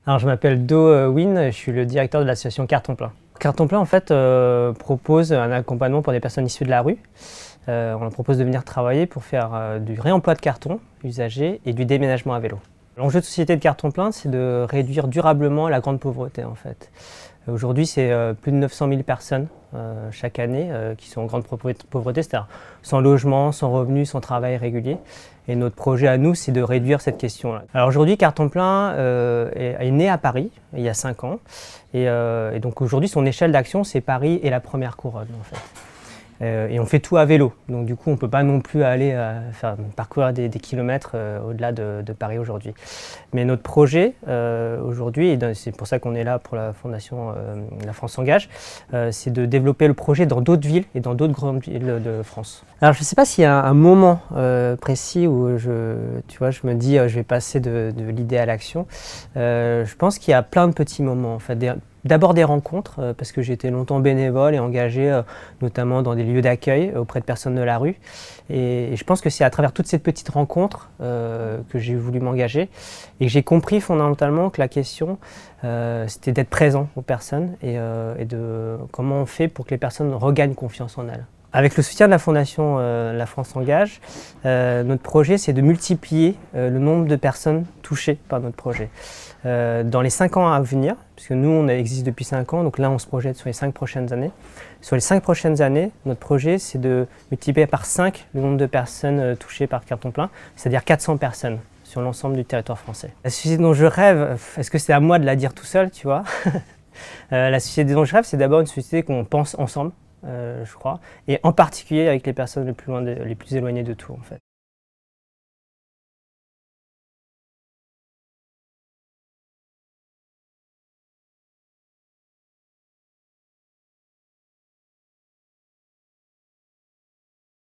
Alors, je m'appelle Do Win, je suis le directeur de l'association Carton Plein. Carton Plein, en fait, propose un accompagnement pour des personnes issues de la rue. On leur propose de venir travailler pour faire du réemploi de carton usagé et du déménagement à vélo. L'enjeu de société de Carton Plein, c'est de réduire durablement la grande pauvreté, en fait. Aujourd'hui, c'est plus de 900 000 personnes chaque année qui sont en grande pauvreté, c'est-à-dire sans logement, sans revenus, sans travail régulier. Et notre projet à nous, c'est de réduire cette question-là. Alors aujourd'hui, Carton Plein est né à Paris, il y a 5 ans. Et donc aujourd'hui, son échelle d'action, c'est Paris et la première couronne, en fait. Et on fait tout à vélo, donc du coup on ne peut pas non plus aller parcourir des kilomètres au-delà de Paris aujourd'hui. Mais notre projet aujourd'hui, et c'est pour ça qu'on est là pour la fondation La France s'engage, c'est de développer le projet dans d'autres villes et dans d'autres grandes villes de France. Alors je ne sais pas s'il y a un moment précis où je me dis je vais passer de l'idée à l'action. Je pense qu'il y a plein de petits moments en fait. D'abord des rencontres, parce que j'ai été longtemps bénévole et engagé notamment dans des lieux d'accueil auprès de personnes de la rue. Et je pense que c'est à travers toutes ces petites rencontres que j'ai voulu m'engager et que j'ai compris fondamentalement que la question, c'était d'être présent aux personnes et de comment on fait pour que les personnes regagnent confiance en elles. Avec le soutien de la fondation La France s'engage, notre projet c'est de multiplier le nombre de personnes touchées par notre projet. Dans les 5 ans à venir, puisque nous on existe depuis 5 ans, donc là on se projette sur les 5 prochaines années. Sur les 5 prochaines années, notre projet c'est de multiplier par 5 le nombre de personnes touchées par Carton Plein, c'est-à-dire 400 personnes sur l'ensemble du territoire français. La société dont je rêve, est-ce que c'est à moi de la dire tout seul, tu vois? La société dont je rêve, c'est d'abord une société qu'on pense ensemble. Je crois, et en particulier avec les personnes les plus éloignées de tout en fait.